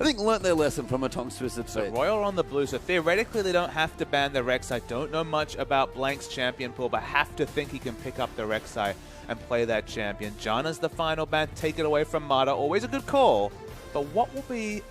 I think, learnt their lesson from Hatong's Twisted Fate. So Royal on the blue, so theoretically they don't have to ban the Rek'Sai. Don't know much about Blank's champion pool, but have to think he can pick up the Rek'Sai and play that champion. Janna's the final ban, take it away from Mata. Always a good call, but what will be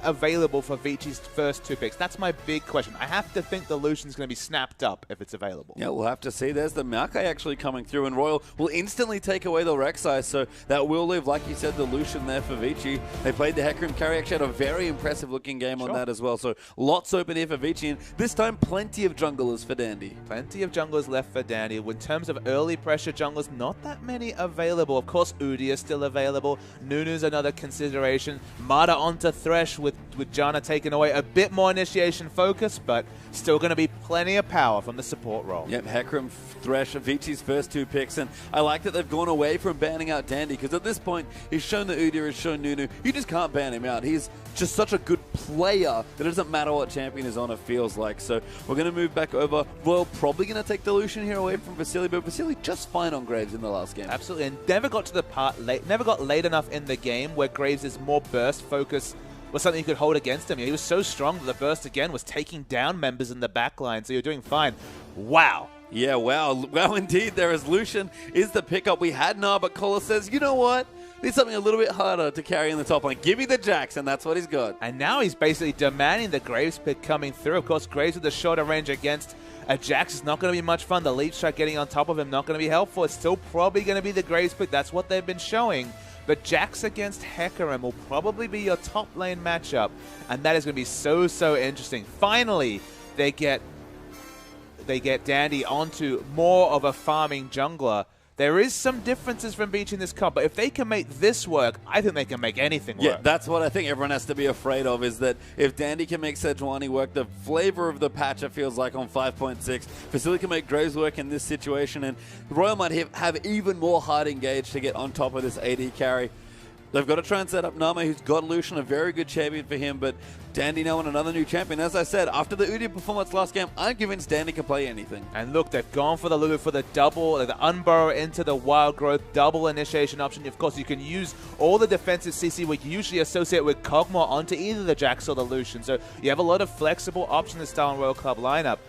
available for Vici's first 2 picks? That's my big question. I have to think the Lucian's going to be snapped up if it's available. Yeah, we'll have to see. There's the Maokai actually coming through, and Royal will instantly take away the Rek'Sai, so that will leave, like you said, the Lucian there for Vici. They played the Hecarim carry, actually had a very impressive looking game on that as well, so lots open here for Vici, and this time plenty of junglers for Dandy. Plenty of junglers left for Dandy. In terms of early pressure junglers, not that many available. Of course, Udi is still available. Nunu's another consideration. Mata onto Thresh with Janna taking away a bit more initiation focus, but still going to be plenty of power from the support role. Yep, Hecarim, Thresh, Vici's first 2 picks, and I like that they've gone away from banning out Dandy, because at this point, he's shown that Udi has shown Nunu. You just can't ban him out. He's just such a good player that it doesn't matter what champion is on, it feels like. So we're going to move back over. Royal probably going to take the Lucian here away from Vasily, but Vasily just fine on Graves in the last game. Absolutely, and never got to the part late, never got late enough in the game where Graves' more burst focus was something you could hold against him. He was so strong that the burst again was taking down members in the backline, so you're doing fine. Wow. Yeah, wow. Wow, indeed. There is Lucian is the pickup we had now, but Kola says, you know what? Need something a little bit harder to carry in the top lane. Give me the Jax, and that's what he's got. And now he's basically demanding the Graves pick coming through. Of course, Graves with the shorter range against a Jax is not going to be much fun. The lead strike getting on top of him not going to be helpful. It's still probably going to be the Graves pick. That's what they've been showing. But Jax against Hecarim will probably be your top lane matchup, and that is going to be so interesting. Finally, they get Dandy onto more of a farming jungler. There is some differences from Vici in this comp, but if they can make this work, I think they can make anything work. Yeah, that's what I think everyone has to be afraid of, is that if Dandy can make Sejuani work, the flavor of the patch, it feels like, on 5.6, Vasily can make Graves work in this situation, and Royal might have even more hard engaged to get on top of this AD carry. They've got to try and set up Nama, who's got Lucian, a very good champion for him, but Dandy now on another new champion. As I said, after the Udi performance last game, I'm convinced Dandy can play anything. And look, they've gone for the Lulu for the double, the unburrow into the wild growth, double initiation option. Of course, you can use all the defensive CC we usually associate with Kog'Maw onto either the Jax or the Lucian. So you have a lot of flexible options in style Royal Club lineup.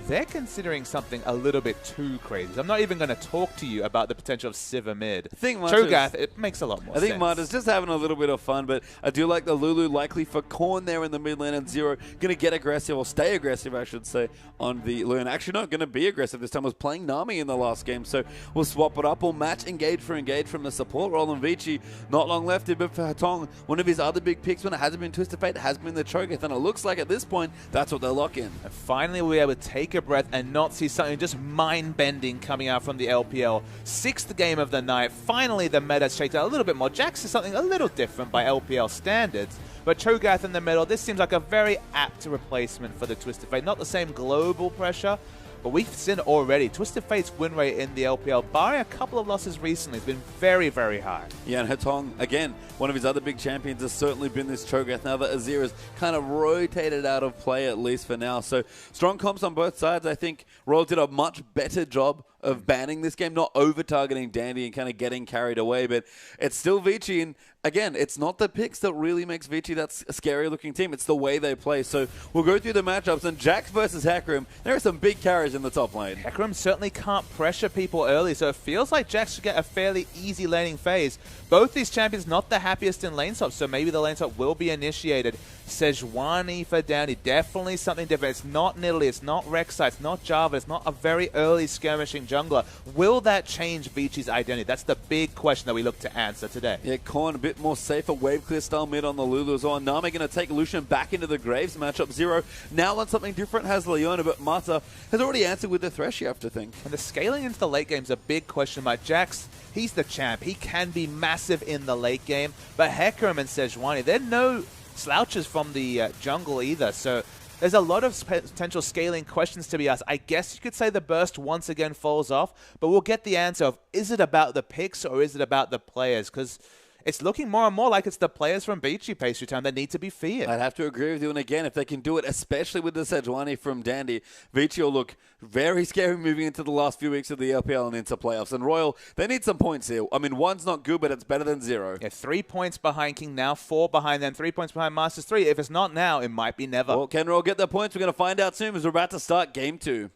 They're considering something a little bit too crazy. I'm not even going to talk to you about the potential of Sivir mid. I think Cho'Gath, it makes a lot more sense. I think Marta's just having a little bit of fun, but I do like the Lulu likely for Korn there in the mid lane, and Zero going to get aggressive, or stay aggressive, I should say, on the Lune. Actually not going to be aggressive this time. Was playing Nami in the last game, so we'll swap it up. We'll match engage for engage from the support role, and Vici, not long left, but for Hatong, one of his other big picks when it hasn't been Twisted Fate has been the Cho'Gath, and it looks like at this point, that's what they'll lock in. And finally, we'll be able to take a breath and not see something just mind-bending coming out from the LPL. 6th game of the night. Finally, the meta shakes out a little bit more. Jax is something a little different by LPL standards, but Cho'Gath in the middle, this seems like a very apt replacement for the Twisted Fate. Not the same global pressure, but we've seen already Twisted Fate's win rate in the LPL, barring a couple of losses recently, has been very, very high. Yeah, and Hatong, again, one of his other big champions, has certainly been this Cho'Gath now that Azir has kind of rotated out of play, at least for now. So strong comps on both sides. I think Royal did a much better job of banning this game, not over-targeting Dandy and kind of getting carried away, but it's still Vici, and again, it's not the picks that really makes Vici that scary-looking team, it's the way they play. So we'll go through the matchups, and Jax versus Hecarim, there are some big carries in the top lane. Hecarim certainly can't pressure people early, so it feels like Jax should get a fairly easy laning phase. Both these champions not the happiest in lane swaps, so maybe the lane swap will be initiated. Sejuani for Dandy, definitely something different. It's not Nidalee, it's not Rek'Sai, it's not Java, it's not a very early skirmishing jungler. Will that change Vici's identity? That's the big question that we look to answer today. Yeah, Korn a bit more safer, wave clear style mid on the Lulu as well. Nami going to take Lucian back into the Graves matchup. Zero now on something different, has Leona, but Mata has already answered with the Thresh, you have to think. And the scaling into the late game is a big question mark. Jax, he's the champ. He can be massive in the late game, but Hecarim and Sejuani, they're no slouches from the jungle either, so there's a lot of potential scaling questions to be asked. I guess you could say the burst once again falls off, but we'll get the answer of, is it about the picks or is it about the players? Because it's looking more and more like it's the players from Beachy Pastry Town that need to be feared. I'd have to agree with you. And again, if they can do it, especially with the Sejuani from Dandy, Vici will look very scary moving into the last few weeks of the LPL and into playoffs. And Royal, they need some points here. I mean, 1's not good, but it's better than 0. Yeah, 3 points behind King now, 4 behind them, 3 points behind Masters 3. If it's not now, it might be never. Well, can Royal get their points? We're going to find out soon as we're about to start Game 2.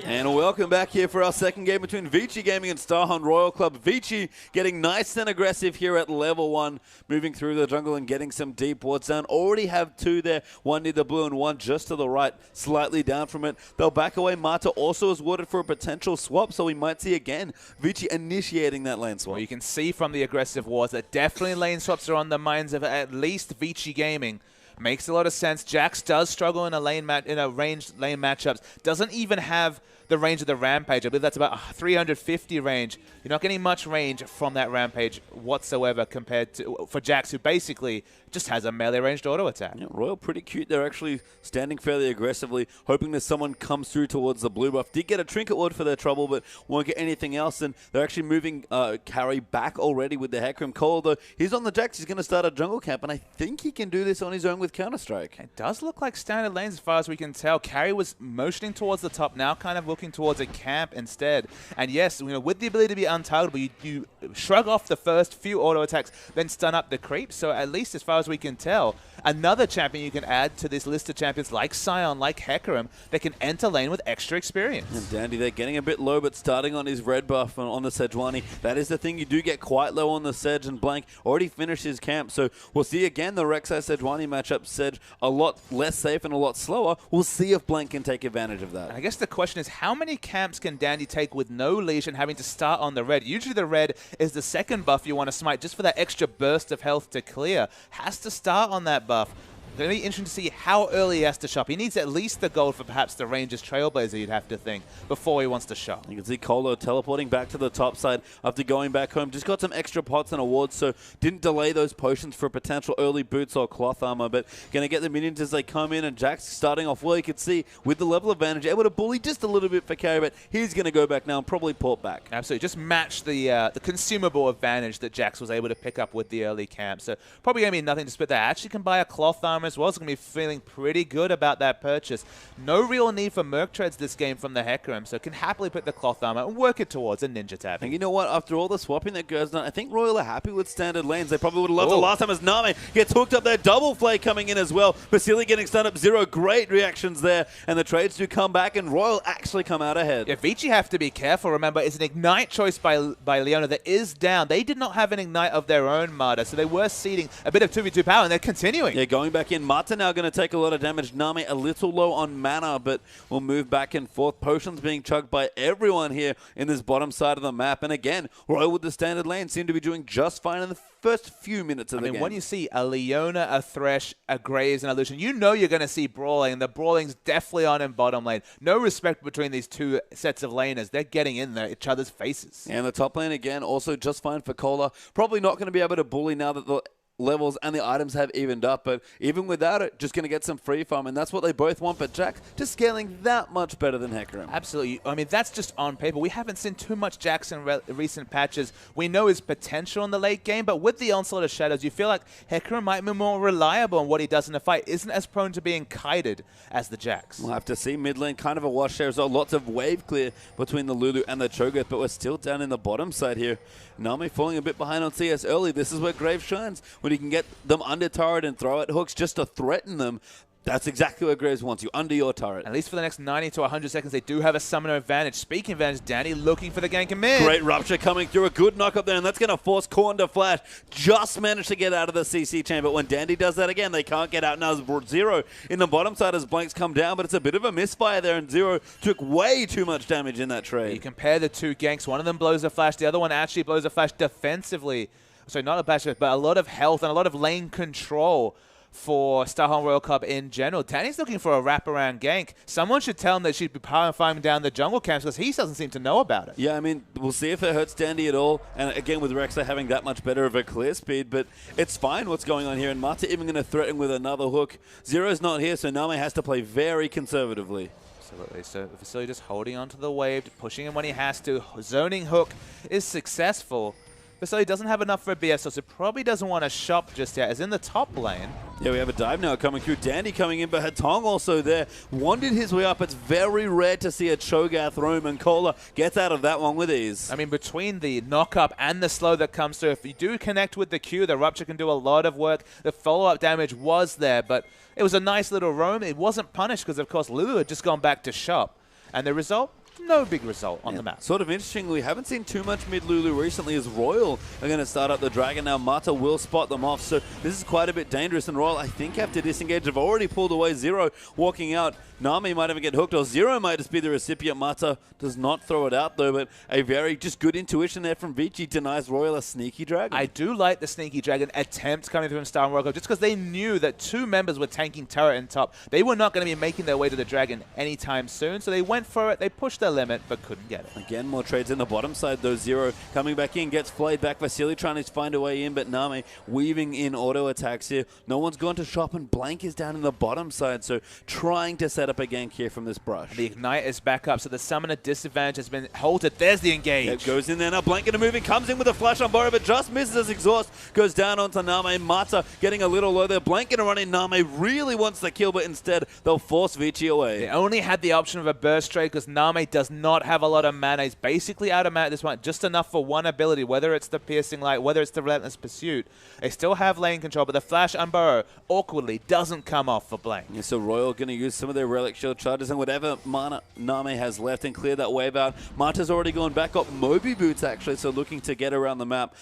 And welcome back here for our second game between Vici Gaming and Starhunt Royal Club. Vici getting nice and aggressive here at level 1, moving through the jungle and getting some deep wards down. Already have 2 there, 1 near the blue and 1 just to the right, slightly down from it. They'll back away. Mata also is warded for a potential swap, so we might see again Vici initiating that lane swap. Well, you can see from the aggressive wards that definitely lane swaps are on the minds of at least Vici Gaming. Makes a lot of sense. Jax does struggle in a ranged lane matchups. Doesn't even have the range of the Rampage. I believe that's about 350 range. You're not getting much range from that Rampage whatsoever compared to for Jax, who basically just has a melee ranged auto attack. Yeah, Royal pretty cute. They're actually standing fairly aggressively, hoping that someone comes through towards the blue buff. Did get a trinket ward for their trouble, but won't get anything else. And they're actually moving Carry back already with the Hecarim. Cole, though, he's on the Jax. He's going to start a jungle camp, and I think he can do this on his own with Counter-Strike. It does look like standard lanes as far as we can tell. Carry was motioning towards the top, now kind of looking towards a camp instead. And yes, with the ability to be untargetable, you shrug off the first few auto attacks, then stun up the creep. So at least as far as we can tell, another champion you can add to this list of champions like Sion, like Hecarim, that can enter lane with extra experience. And Dandy, they're getting a bit low, but starting on his red buff on the Sejuani. That is the thing. You do get quite low on the Sedge, and Blank already finished his camp. So we'll see again the Rek'Sai-Sejuani matchup. Sedge a lot less safe and a lot slower. We'll see if Blank can take advantage of that. And I guess the question is, how many camps can Dandy take with no leash and having to start on the red? Usually the red is the second buff you want to smite just for that extra burst of health to clear. Has to start on that buff. Going to be interesting to see how early he has to shop. He needs at least the gold for perhaps the Rangers Trailblazer, you'd have to think, before he wants to shop. You can see Colo teleporting back to the top side after going back home. Just got some extra pots and awards, so didn't delay those potions for potential early boots or cloth armor, but going to get the minions as they come in, and Jax starting off well. You can see with the level advantage, able to bully just a little bit for carry, but he's going to go back now and probably port back. Absolutely. Just match the consumable advantage that Jax was able to pick up with the early camp. So probably going to be nothing to split that. Actually can buy a cloth armor as well. It's going to be feeling pretty good about that purchase. No real need for Merc Treads this game from the Hecarim, so can happily put the cloth armor and work it towards a ninja tab. And you know what? After all the swapping that goes on, I think Royal are happy with standard lanes. They probably would have loved it last time as Name gets hooked up there. Double Flay coming in as well. Vasily getting stunned up. 0. Great reactions there. And the trades do come back, and Royal actually come out ahead. Yeah, Vici have to be careful. Remember, it's an Ignite choice by Leona that is down. They did not have an Ignite of their own, Marta, so they were ceding a bit of 2v2 power, and they're continuing. Yeah, going back in. Mata now going to take a lot of damage. Nami a little low on mana, but will move back and forth. Potions being chugged by everyone here in this bottom side of the map. And again, Royal with the standard lane seem to be doing just fine in the first few minutes of the game. When you see a Leona, a Thresh, a Graves, and a Lucian, you know you're going to see brawling, and the brawling's definitely on in bottom lane. No respect between these two sets of laners. They're getting in each other's faces. And the top lane, again, also just fine for Cola. Probably not going to be able to bully now that the levels and the items have evened up, but even without it, just going to get some free farm, and that's what they both want. But Jax just scaling that much better than Hecarim. Absolutely. I mean, that's just on paper. We haven't seen too much Jax in recent patches. We know his potential in the late game, but with the onslaught of shadows, you feel like Hecarim might be more reliable on what he does in a fight. Isn't as prone to being kited as the Jax. We'll have to see. Mid lane, kind of a wash there as well. Lots of wave clear between the Lulu and the Cho'Gath, but we're still down in the bottom side here. Nami falling a bit behind on CS early. This is where Graves shines, when he can get them under turret and throw out hooks just to threaten them. That's exactly what Graves wants, you under your turret. At least for the next 90 to 100 seconds, they do have a summoner advantage. Speaking of advantage, Danny looking for the gank in mid. Great Rupture coming through, a good knock up there, and that's going to force Korn to flash. Just managed to get out of the CC chamber. When Dandy does that again, they can't get out. Now Zero in the bottom side as Blanks come down, but it's a bit of a misfire there, and Zero took way too much damage in that trade. You compare the two ganks. One of them blows a flash. The other one actually blows a flash defensively. So not a flash, but a lot of health and a lot of lane control for Starhorn Royal Club in general. Danny's looking for a wraparound gank. Someone should tell him that she'd be farming down the jungle camps because he doesn't seem to know about it. Yeah, I mean, we'll see if it hurts Dandy at all. And again, with Rexa having that much better of a clear speed, but it's fine what's going on here. And Mata even going to threaten with another hook. Zero's not here, so Name has to play very conservatively. Absolutely. So Vasily just holding onto the wave, pushing him when he has to. Zoning hook is successful. Vasily doesn't have enough for a BS, so probably doesn't want to shop just yet. As in the top lane. Yeah, we have a dive now coming through. Dandy coming in, but Hatong also there. Wandered his way up. It's very rare to see a Cho'Gath roam, and Kola gets out of that one with ease. I mean, between the knock-up and the slow that comes through, if you do connect with the Q, the Rupture can do a lot of work. The follow-up damage was there, but it was a nice little roam. It wasn't punished because, of course, Lulu had just gone back to shop. And the result? No big result on the map. Sort of interesting. We haven't seen too much mid Lulu recently as Royal are going to start up the Dragon. Now Mata will spot them off. So this is quite a bit dangerous. And Royal, I think, have to disengage. They've already pulled away. Zero walking out. Nami might even get hooked, or Zero might just be the recipient. Mata does not throw it out, though, but a very just good intuition there from Vici denies Royal a sneaky Dragon. I do like the sneaky Dragon attempt coming through from Star World Cup just because they knew that two members were tanking turret and top. They were not going to be making their way to the Dragon anytime soon, so they went for it. They pushed their limit, but couldn't get it. Again, more trades in the bottom side, though. Zero coming back in, gets flayed back. Vasily trying to find a way in, but Nami weaving in auto attacks here. No one's gone to shop, and Blank is down in the bottom side, so trying to set up a gank here from this brush. The Ignite is back up, so the summoner disadvantage has been halted. There's the engage. It goes in there now. Blank going to move in, comes in with a flash on Burrow, but just misses as exhaust. Goes down onto Name. Mata getting a little low there. Blank going to run in. Name really wants the kill, but instead they'll force Vici away. They only had the option of a burst trade because Name does not have a lot of mana. He's basically out of mana at this point. Just enough for one ability, whether it's the Piercing Light, whether it's the Relentless Pursuit. They still have lane control, but the flash on Burrow awkwardly doesn't come off for Blank. Yeah, so Royal going to use some of their Relic Shield charges and whatever mana Name has left and clear that wave out. Mata's already gone back up Moby Boots, actually, so looking to get around the map.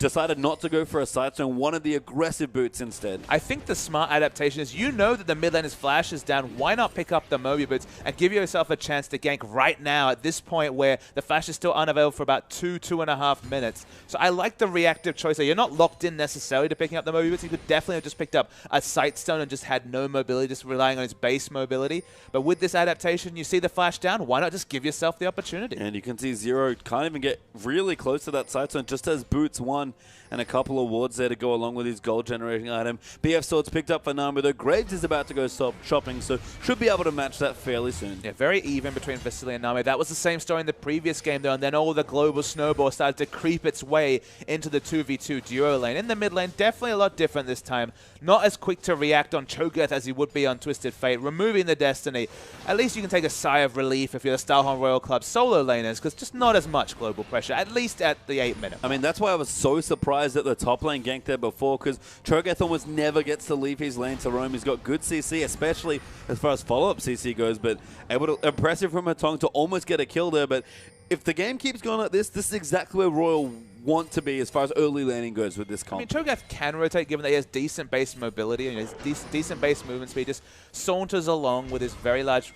Decided not to go for a side stone, wanted the aggressive boots instead. I think the smart adaptation is, you know that the mid laner's flash is down. Why not pick up the Moby boots and give yourself a chance to gank right now at this point where the flash is still unavailable for about 2.5 minutes. So I like the reactive choice there. You're not locked in necessarily to picking up the Moby boots. You could definitely have just picked up a sight stone and just had no mobility, just relying on its base mobility. But with this adaptation, you see the flash down. Why not just give yourself the opportunity? And you can see Zero can't even get really close to that sight stone, just as boots one and a couple of wards there to go along with his gold generating item. BF Swords picked up for Nami, though Graves is about to go shopping, so should be able to match that fairly soon. Yeah, very even between Vasily and Nami. That was the same story in the previous game, though, and then all the global snowball started to creep its way into the 2v2 duo lane. In the mid lane, definitely a lot different this time. Not as quick to react on Cho'Gath as he would be on Twisted Fate, removing the Destiny. At least you can take a sigh of relief if you're the Starhorn Royal Club solo laners, because just not as much global pressure, at least at the 8-minute. I mean, that's why I was so surprised at the top lane gank there before, because Cho'Gath almost never gets to leave his lane to roam. He's got good CC, especially as far as follow-up CC goes, but impressive from Hatong to almost get a kill there. But if the game keeps going like this is exactly where Royal want to be as far as early laning goes with this comp. I mean, Cho'Gath can rotate given that he has decent base mobility and his decent base movement speed. Just saunters along with his very large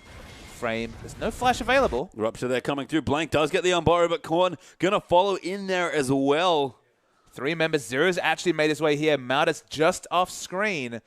frame. There's no flash available. Rupture there coming through. Blank does get the unborrow, but Korn gonna follow in there as well. 3 members. Zero's actually made his way here. Mata's just off screen.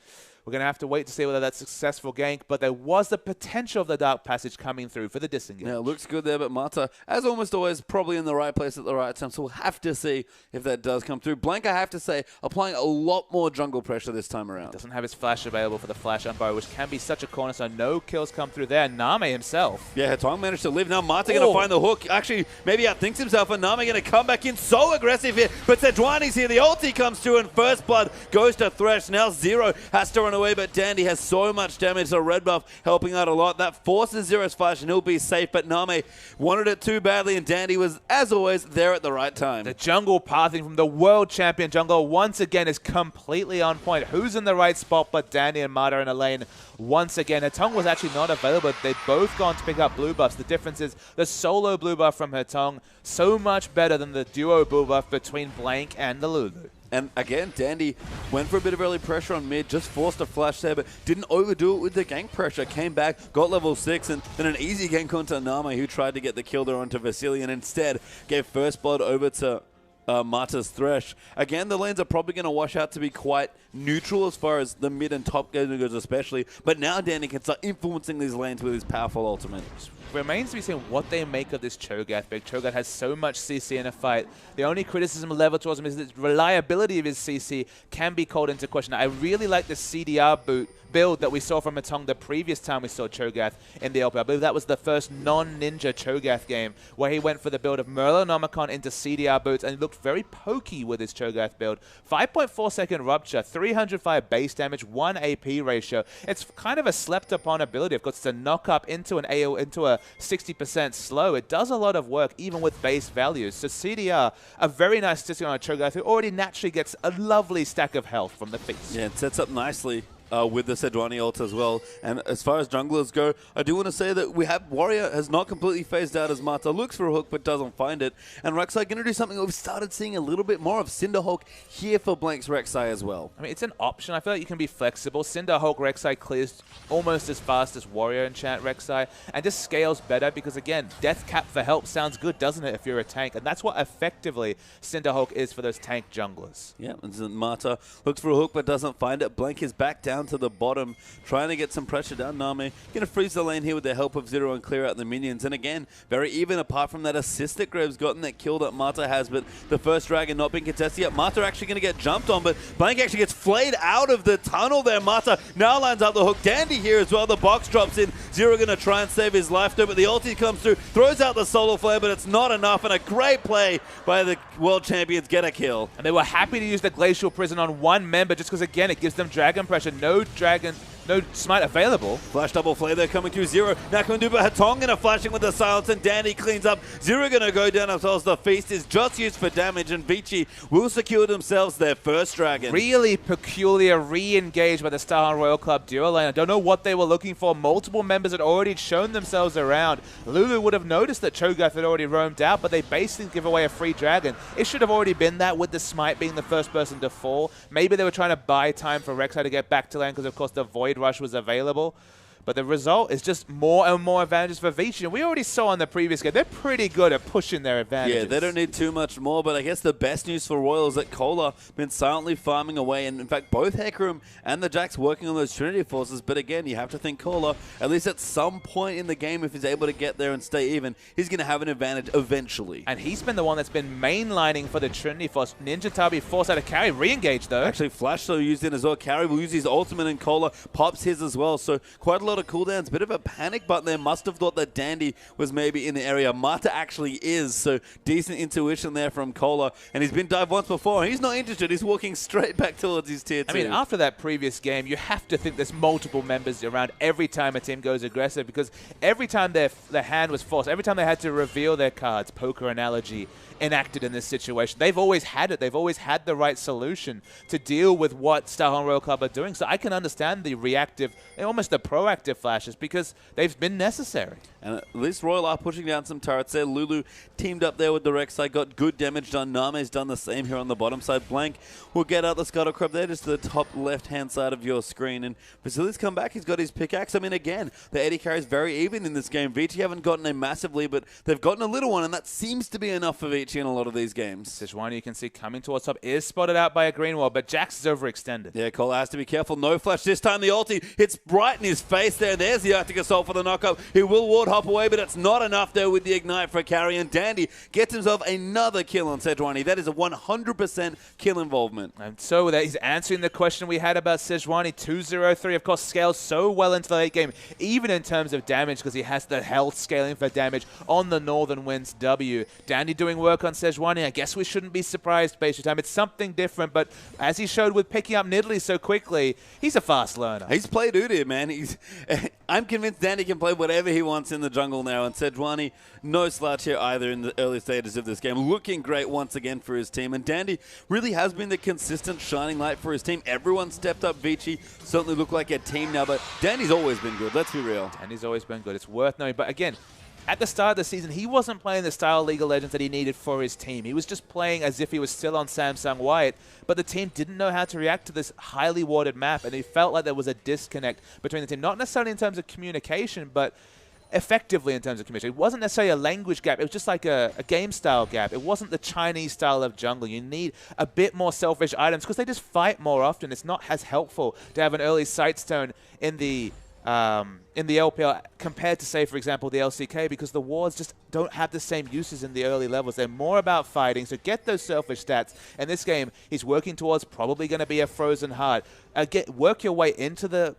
We're going to have to wait to see whether that's a successful gank, but there was the potential of the Dark Passage coming through for the disengage. Yeah, it looks good there, but Mata, as almost always, probably in the right place at the right time, so we'll have to see if that does come through. Blank, I have to say, applying a lot more jungle pressure this time around. Doesn't have his flash available for the flash unbar, which can be such a cornerstone. No kills come through there. Name himself. Yeah, Hatong managed to live. Now Mata going to find the hook. Actually, maybe outthinks himself, and Name going to come back in so aggressive here, but Sejuani's here. The ulti comes through, and First Blood goes to Thresh. Now Zero has to run away, but Dandy has so much damage, so red buff helping out a lot. That forces Zero's flash and he'll be safe, but Name wanted it too badly, and Dandy was, as always, there at the right time. The jungle pathing from the world champion jungler once again is completely on point. Who's in the right spot but Dandy and Mata in a lane once again? Hatong was actually not available. They'd both gone to pick up blue buffs. The difference is the solo blue buff from Hatong, so much better than the duo blue buff between Blank and the Lulu. And again, Dandy went for a bit of early pressure on mid, just forced a flash there, but didn't overdo it with the gank pressure. Came back, got level 6, and then an easy gank onto Name, who tried to get the kill there onto Vasily, and instead gave First Blood over to Marta's Thresh. Again, the lanes are probably going to wash out to be quite neutral as far as the mid and top game goes especially. But now Danny can start influencing these lanes with his powerful ultimate. Remains to be seen what they make of this Cho'Gath pick. Cho'Gath has so much CC in a fight. The only criticism leveled towards him is that the reliability of his CC can be called into question. I really like the CDR boot build that we saw from Matong the previous time we saw Cho'Gath in the LPL. I believe that was the first non-ninja Cho'Gath game where he went for the build of Merlonomicon into CDR boots and he looked very pokey with his Cho'Gath build. 5.4 second rupture, 305 base damage, 1 AP ratio. It's kind of a slept upon ability. Of course, it's a knock up into an AO, into a 60% slow. It does a lot of work even with base values. So CDR, a very nice statistic on a Cho'Gath who already naturally gets a lovely stack of health from the feast. Yeah, it sets up nicely with the Sejuani ult as well. And as far as junglers go, I do want to say that we have Warrior has not completely phased out as Marta looks for a hook but doesn't find it. And Rek'Sai going to do something we've started seeing a little bit more of. Cinderhulk here for Blank's Rek'Sai as well. I mean, it's an option. I feel like you can be flexible. Cinderhulk Rek'Sai clears almost as fast as Warrior Enchant Rek'Sai and just scales better because, again, Death Cap for help sounds good, doesn't it, if you're a tank? And that's what effectively Cinderhulk is for those tank junglers. Yeah, and Marta looks for a hook but doesn't find it. Blank is back down to the bottom, trying to get some pressure down. Nami going to freeze the lane here with the help of Zero and clear out the minions. And again, very even apart from that assist that Graves gotten, that kill that Marta has, but the first dragon not being contested yet. Marta actually going to get jumped on, but Blank actually gets flayed out of the tunnel there. Marta now lines up the hook. Dandy here as well. The box drops in. Zero going to try and save his life though, but the ulti comes through, throws out the solar flare, but it's not enough, and a great play by the world champions. Get a kill. And they were happy to use the Glacial Prison on one member just because, again, it gives them dragon pressure. No smite available. Flash double flare there coming through. Zero now coming through, but Hatong gonna flashing with the silence, and Danny cleans up. Zero gonna go down as well as the feast is just used for damage, and Vici will secure themselves their first dragon. Really peculiar re-engage by the Starhorn Royal Club duo lane. I don't know what they were looking for. Multiple members had already shown themselves around. Lulu would have noticed that Cho'Gath had already roamed out, but they basically give away a free dragon. It should have already been that with the smite being the first person to fall. Maybe they were trying to buy time for Rek'Sai to get back to lane because, of course, the Void Rush was available. But the result is just more and more advantages for Vici. And we already saw on the previous game, they're pretty good at pushing their advantages. Yeah, they don't need too much more, but I guess the best news for Royal is that Kola been silently farming away, and in fact, both Hecarim and the Jax working on those Trinity forces, but again, you have to think Kola, at least at some point in the game, if he's able to get there and stay even, he's going to have an advantage eventually. And he's been the one that's been mainlining for the Trinity force. Ninja Tabi forced out of carry, re-engage though. Actually, Flash so used in as well. Carry will use his ultimate, and Kola pops his as well, so quite a lot of cooldowns. Bit of a panic button there. Must have thought that Dandy was maybe in the area. Marta actually is, so decent intuition there from Kola. And he's been dived once before. He's not interested. He's walking straight back towards his tier 2. I mean, after that previous game, you have to think there's multiple members around every time a team goes aggressive, because every time their hand was forced, every time they had to reveal their cards, poker analogy, enacted in this situation. They've always had it. They've always had the right solution to deal with what Starhorn Royal Club are doing. So I can understand the reactive and almost the proactive flashes because they've been necessary. And at least Royal are pushing down some turrets there. Lulu teamed up there with the Rek'Sai, got good damage done. Name's done the same here on the bottom side. Blank will get out the Scuttle Crab there, just to the top left-hand side of your screen. And Vasili's come back. He's got his pickaxe. I mean, again, the AD carry is very even in this game. Vici haven't gotten a massive lead, but they've gotten a little one, and that seems to be enough for Vici in a lot of these games. Sejuani, you can see coming towards top, is spotted out by a green wall, but Jax is overextended. Yeah, Cole has to be careful. No flash this time. The ulti hits right in his face there. There's the Arctic Assault for the knockup. He will ward hop away, but it's not enough there with the Ignite for carry. And Dandy gets himself another kill on Sejuani. That is a 100% kill involvement. And so that he's answering the question we had about Sejuani. 203, of course, scales so well into the late game, even in terms of damage, because he has the health scaling for damage on the Northern Winds W. Dandy doing work on Sejuani. I guess we shouldn't be surprised based on time. It's something different, but as he showed with picking up Nidalee so quickly, he's a fast learner. He's played Udyr, man. I'm convinced Dandy can play whatever he wants in the jungle now, and Sejuani, no slouch here either in the early stages of this game. Looking great once again for his team, and Dandy really has been the consistent shining light for his team. Everyone stepped up. Vici certainly look like a team now, but Dandy's always been good. Let's be real. Dandy's always been good. It's worth knowing, but again, at the start of the season, he wasn't playing the style of League of Legends that he needed for his team. He was just playing as if he was still on Samsung White, but the team didn't know how to react to this highly warded map, and he felt like there was a disconnect between the team. Not necessarily in terms of communication, but effectively in terms of commission. It wasn't necessarily a language gap. It was just like a game style gap. It wasn't the Chinese style of jungle. You need a bit more selfish items because they just fight more often. It's not as helpful to have an early Sightstone in the LPL compared to, say, for example, the LCK, because the wards just don't have the same uses in the early levels. They're more about fighting, so get those selfish stats. In this game, he's working towards probably going to be a frozen heart. Work your way into the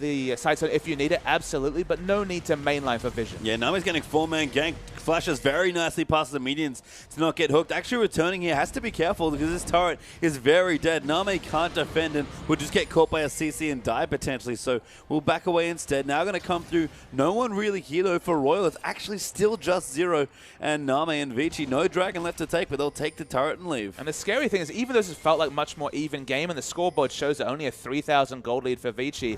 Sightstone if you need it, absolutely, but no need to mainline for vision. Yeah, now he's getting 4-man gank. Flashes very nicely past the minions to not get hooked. Actually returning here has to be careful because this turret is very dead. Name can't defend and will just get caught by a CC and die potentially, so we'll back away instead. Now going to come through. No one really here though for Royal. It's actually still just Zero and Name and Vici. No dragon left to take, but they'll take the turret and leave. And the scary thing is, even though this felt like much more even game and the scoreboard shows that only a 3,000 gold lead for Vici,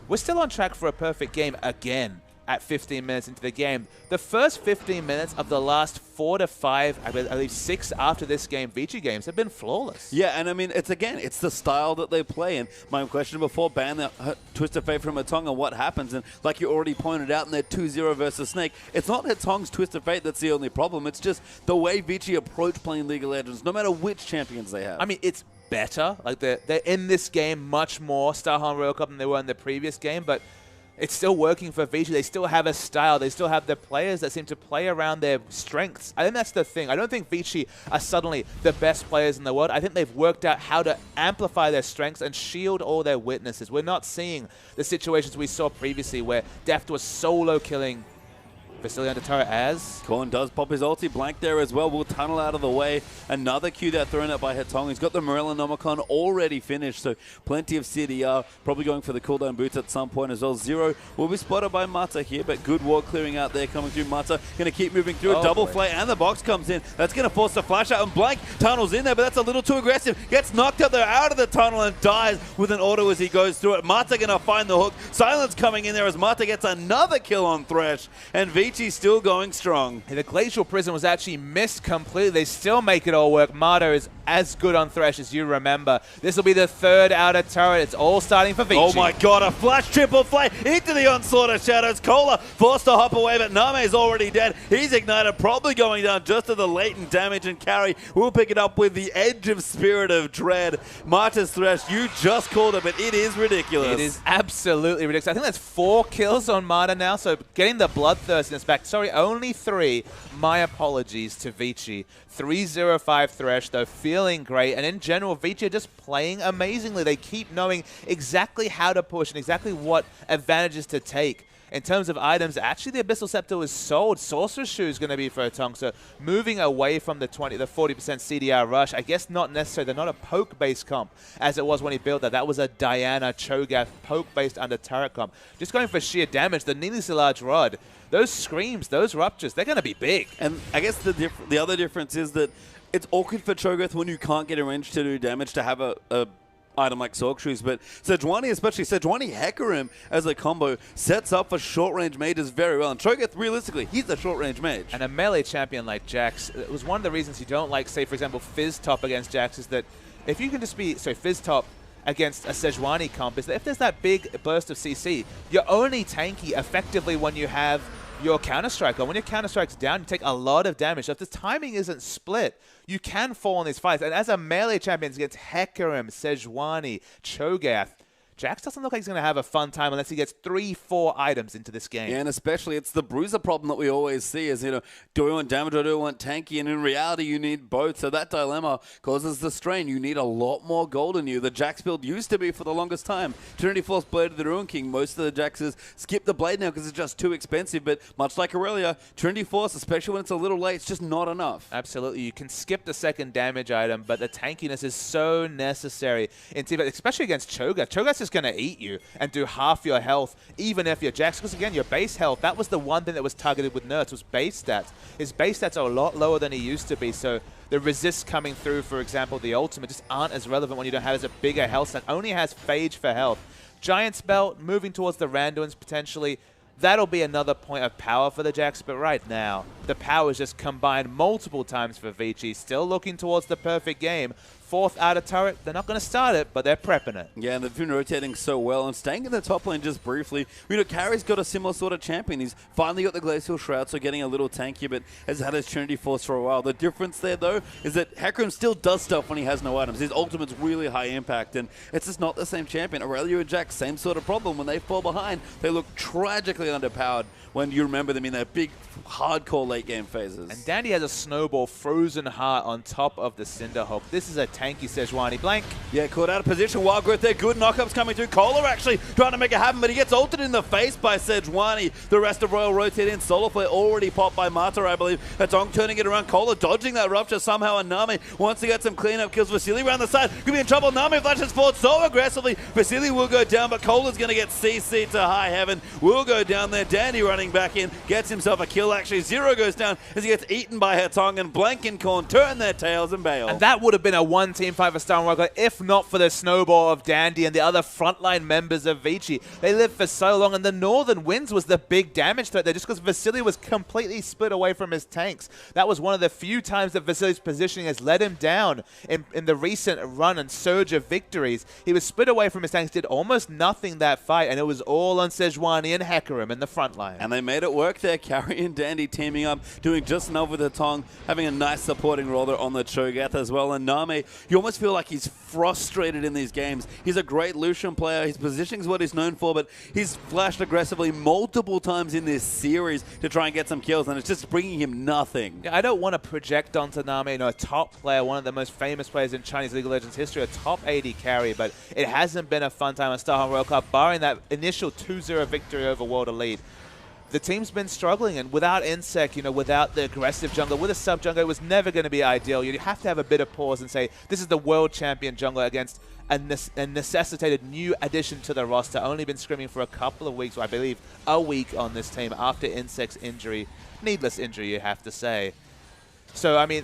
we're still on track for a perfect game again at 15 minutes into the game. The first 15 minutes of the last 4 to 5, I believe 6 after this game, Vici games have been flawless. Yeah, and I mean, it's the style that they play. And my question before, ban the Twisted Fate from Hatong and what happens. And like you already pointed out in their 2-0 versus Snake, it's not Hatong's Twisted Fate that's the only problem. It's just the way Vici approach playing League of Legends, no matter which champions they have. I mean, it's better. Like they're in this game much more Starhan Royal Cup than they were in the previous game, but it's still working for Vici. They still have a style. They still have the players that seem to play around their strengths. I think that's the thing. I don't think Vici are suddenly the best players in the world. I think they've worked out how to amplify their strengths and shield all their weaknesses. We're not seeing the situations we saw previously where Deft was solo killing Vasily under turret as Korn does pop his ulti, blank there as well. Will tunnel out of the way. Another Q there thrown out by Hatong. He's got the Morella Nomicon already finished, so plenty of CDR. Probably going for the cooldown boots at some point as well. Zero will be spotted by Mata here, but good ward clearing out there coming through. Mata going to keep moving through. A double flay and the box comes in. That's going to force the flash out, and blank tunnels in there, but that's a little too aggressive. Gets knocked up there out of the tunnel and dies with an auto as he goes through it. Mata going to find the hook. Silence coming in there as Mata gets another kill on Thresh, and Vici still going strong. The Glacial Prison was actually missed completely. They still make it all work. Mata is as good on Thresh as you remember. This will be the third outer turret. It's all starting for Vici. Oh my god, a flash triple flay into the onslaught of Shadows. Cola forced to hop away, but Name is already dead. He's ignited, probably going down just to the latent damage, and Carry will pick it up with the edge of Spirit of Dread. Mata's Thresh, you just called it, but it is ridiculous. It is absolutely ridiculous. I think that's 4 kills on Mata now, so getting the bloodthirstiness back. Sorry, only 3. My apologies to Vici. 3-0-5 Thresh, though, feeling great. And in general, Vici are just playing amazingly. They keep knowing exactly how to push and exactly what advantages to take. In terms of items, actually the Abyssal Scepter was sold. Sorcerer's Shoe is going to be for Hatong, so moving away from the 40% CDR rush. I guess not necessarily. They're not a poke-based comp as it was when he built that. That was a Diana Cho'Gath poke-based under turret comp. Just going for sheer damage. The needlessly large rod, those screams, those ruptures, they're going to be big. And I guess the other difference is that it's awkward for Cho'Gath when you can't get a range to do damage to have a item like Sorc Shoes, but Sejuani, especially Sejuani Hecarim as a combo, sets up for short-range mages very well. And Cho'Gath, realistically, he's a short-range mage. And a melee champion like Jax, it was one of the reasons you don't like, say, for example, Fizz Top against Jax, is that if you can just be, so Fizz Top against a Sejuani comp, is that if there's that big burst of CC, you're only tanky effectively when you have your Counter-Strike on. When your Counter-Strike's down, you take a lot of damage. So if the timing isn't split, you can fall in these fights. And as a melee champion against Hecarim, Sejuani, Cho'Gath, Jax doesn't look like he's going to have a fun time unless he gets 3-4 items into this game. Yeah, and especially it's the bruiser problem that we always see is, do we want damage or do we want tanky? And in reality, you need both. So that dilemma causes the strain. You need a lot more gold in you. The Jax build used to be for the longest time. Trinity Force Blade of the Ruin King. Most of the Jaxes skip the blade now because it's just too expensive. But much like Aurelia, Trinity Force, especially when it's a little late, it's just not enough. Absolutely. You can skip the second damage item, but the tankiness is so necessary, especially against Cho'Gath. Cho'Gath is going to eat you and do half your health, even if you're Jax. Because again, your base health, that was the one thing that was targeted with nerfs, was base stats. His base stats are a lot lower than he used to be, so the resists coming through, for example, the ultimate, just aren't as relevant when you don't have as a bigger health stat. Only has Phage for health. Giant Spell, moving towards the Randuins potentially. That'll be another point of power for the Jax, but right now, the power is just combined multiple times for Vici. Still looking towards the perfect game. 4th outer turret. They're not going to start it, but they're prepping it. Yeah, and they've been rotating so well. And staying in the top lane just briefly, Carrie's got a similar sort of champion. He's finally got the Glacial Shroud, so getting a little tankier, but has had his Trinity Force for a while. The difference there, though, is that Hecarim still does stuff when he has no items. His ultimate's really high impact, and it's just not the same champion. Aurelia and Jack, same sort of problem. When they fall behind, they look tragically underpowered when you remember them in their big, hardcore late-game phases. And Dandy has a Snowball Frozen Heart on top of the Cinderhawk. This is a tanky Sejuani. Blank. Yeah, caught out of position. Wild Growth there. Good knockups coming through. Kohler actually trying to make it happen, but he gets ulted in the face by Sejuani. The rest of Royal rotate in. Solar Flare already popped by Mata, I believe. Atong turning it around. Kohler dodging that rupture somehow, and Nami wants to get some cleanup kills. Vasily around the side. Could be in trouble. Nami flashes forward so aggressively. Vasily will go down, but Kohler's going to get CC to high heaven. Will go down there. Dandy running back in. Gets himself a kill. Actually, Zero goes down as he gets eaten by Hetong, and Blank and Korn turn their tails and bail. And that would have been a one-team fight for Star Wars if not for the Snowball of Dandy and the other frontline members of Vici. They lived for so long, and the Northern Winds was the big damage threat there just because Vasily was completely split away from his tanks. That was one of the few times that Vasily's positioning has let him down in the recent run and surge of victories. He was split away from his tanks, did almost nothing that fight, and it was all on Sejuani and Hecarim in the front line. And they made it work there. Carrie and Dandy teaming up, doing just enough with the Tong, having a nice supporting role there on the Cho'Gath as well. And Nami, you almost feel like he's frustrated in these games. He's a great Lucian player. His positioning is what he's known for, but he's flashed aggressively multiple times in this series to try and get some kills, and it's just bringing him nothing. Yeah, I don't want to project onto Nami, a top player, one of the most famous players in Chinese League of Legends history, a top 80 carry, but it hasn't been a fun time at Star World Cup, barring that initial 2-0 victory over World Elite. The team's been struggling, and without Insect, without the aggressive jungler, with a sub-jungler, it was never going to be ideal. You have to have a bit of pause and say, this is the world champion jungler against a necessitated new addition to the roster. Only been scrimming for a couple of weeks, or I believe a week on this team after Insect's injury. Needless injury, you have to say. So, I mean,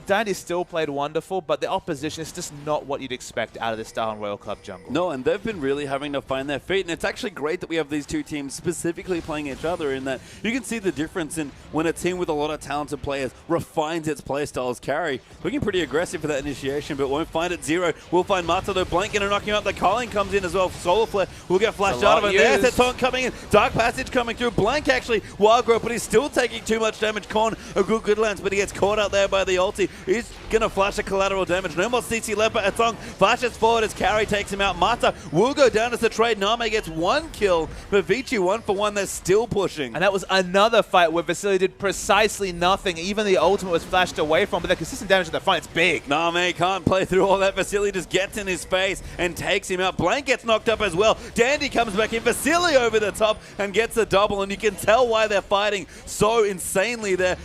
Dandy still played wonderful, but the opposition is just not what you'd expect out of the Star Royal Cup jungle. No, and they've been really having to find their feet, and it's actually great that we have these two teams specifically playing each other in that you can see the difference in when a team with a lot of talented players refines its play styles. Carry looking pretty aggressive for that initiation, but won't find it. Zero will find Mata, though. Blank going to knock him out. The Culling comes in as well. Solar Flare will get flashed out of it. There's the taunt coming in. Dark Passage coming through. Blank actually Wild Growth, but he's still taking too much damage. Korn, a good lance, but he gets caught out there by the ulti. He's going to flash a collateral damage. No more CC left, but Atong flashes forward as Carry takes him out. Mata will go down as the trade. Name gets one kill, but Vici 1 for 1. They're still pushing. And that was another fight where Vasily did precisely nothing. Even the ultimate was flashed away from, but the consistent damage in the front, it's big. Name can't play through all that. Vasily just gets in his face and takes him out. Blank gets knocked up as well. Dandy comes back in. Vasily over the top and gets a double, and you can tell why they're fighting so insanely there.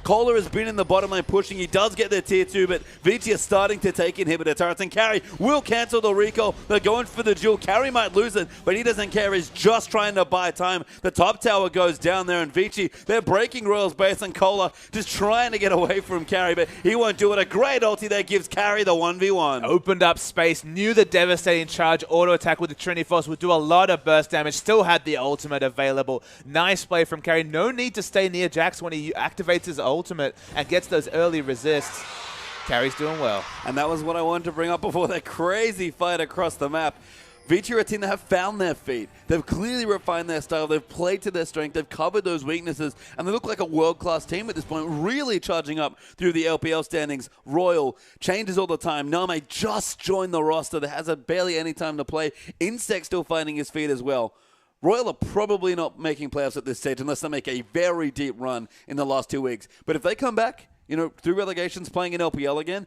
Kohler has been in the bottom lane pushing. He does get the tier 2, but Vici is starting to take inhibitor turrets, and Carry will cancel the recall. They're going for the duel. Carry might lose it, but he doesn't care. He's just trying to buy time. The top tower goes down there, and Vici, they're breaking Royal's base, and Kohler just trying to get away from Carry, but he won't do it. A great ulti there gives Carry the 1v1. Opened up space, knew the devastating charge auto attack with the Trinity Force would do a lot of burst damage, still had the ultimate available. Nice play from Carry. No need to stay near Jax when he activates his ultimate and gets those early resists. Carry's doing well. And that was what I wanted to bring up before that crazy fight across the map. Vici are a team that have found their feet. They've clearly refined their style. They've played to their strength. They've covered those weaknesses. And they look like a world-class team at this point, really charging up through the LPL standings. Royal changes all the time. Name just joined the roster that has barely any time to play. Insect still finding his feet as well. Royal are probably not making playoffs at this stage unless they make a very deep run in the last 2 weeks. But if they come back, through relegations, playing in LPL again,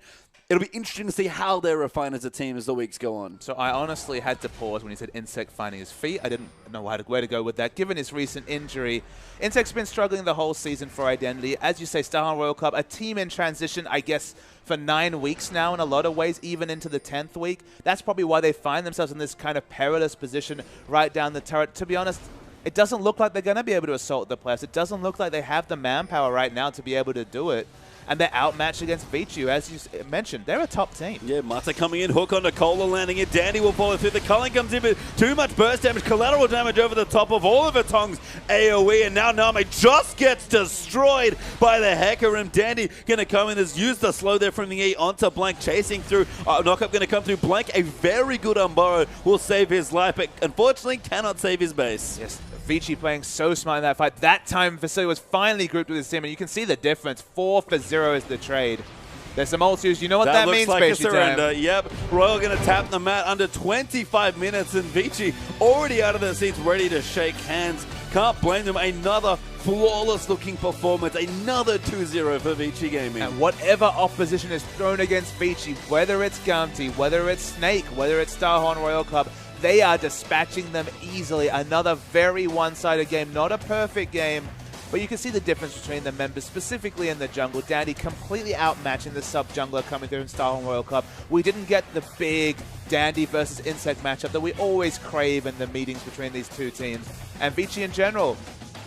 it'll be interesting to see how they're refined as a team as the weeks go on. So I honestly had to pause when he said Insect finding his feet. I didn't know where to go with that. Given his recent injury, Insect's been struggling the whole season for identity. As you say, Star Royal Cup, a team in transition, I guess, for 9 weeks now in a lot of ways, even into the 10th week. That's probably why they find themselves in this kind of perilous position right down the turret. To be honest, it doesn't look like they're going to be able to assault the playoffs. It doesn't look like they have the manpower right now to be able to do it. and they're outmatched against Vici, who, as you mentioned, they're a top team. Yeah, Mata coming in, hook onto Cola, landing it. Dandy will follow through. The culling comes in, but too much burst damage, collateral damage over the top of all of her tongues. AoE, and now Name just gets destroyed by the Hecarim. Dandy going to come in, has used the slow there from the E onto Blank, chasing through. Knockup going to come through. Blank, a very good Umbaro, will save his life, but unfortunately cannot save his base. Yes, Vici playing so smart in that fight. That time, Vasily was finally grouped with his team, and you can see the difference. 4-for-0 is the trade. There's some ults. You know what that means, looks like a Spacey surrender. Time. Yep. Royal going to tap the mat under 25 minutes, and Vici already out of their seats, ready to shake hands. Can't blame them. Another flawless-looking performance. Another 2-0 for Vici Gaming. And whatever opposition is thrown against Vici, whether it's Gumty, whether it's Snake, whether it's Starhorn Royal Club, they are dispatching them easily. Another very one-sided game. Not a perfect game, but you can see the difference between the members, specifically in the jungle. Dandy completely outmatching the sub-jungler coming through in Starhorn Royal Club. We didn't get the big Dandy versus Insect matchup that we always crave in the meetings between these two teams. And Vici in general,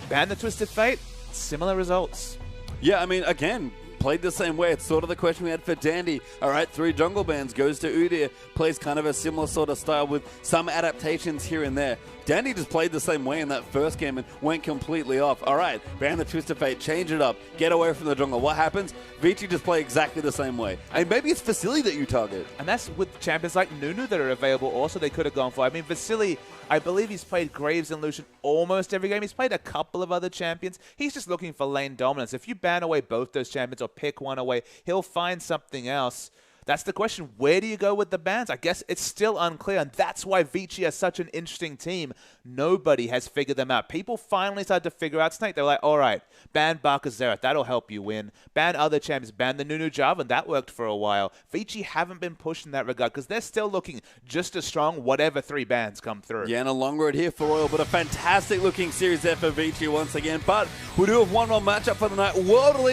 ban the Twisted Fate, similar results. Yeah, I mean, again, played the same way. It's sort of the question we had for Dandy. All right, 3 jungle bans, goes to Udyr, plays kind of a similar sort of style with some adaptations here and there. Dandy just played the same way in that first game and went completely off. All right, ban the Twisted Fate, change it up, get away from the jungle. What happens? Vici just play exactly the same way. And maybe it's Vasily that you target. And that's with champions like Nunu that are available also they could have gone for. I mean, Vasily, I believe he's played Graves and Lucian almost every game. He's played a couple of other champions. He's just looking for lane dominance. If you ban away both those champions or pick one away, he'll find something else. That's the question. Where do you go with the bans? I guess it's still unclear, and that's why Vici is such an interesting team. Nobody has figured them out. People finally started to figure out Snake. They were like, all right, ban Barca Xerath. That'll help you win. Ban other champions. Ban the Nunu Jarvan. That worked for a while. Vici haven't been pushed in that regard because they're still looking just as strong whatever 3 bans come through. Yeah, and a long road here for Royal, but a fantastic looking series there for Vici once again. But we do have one more matchup for the night. World Elite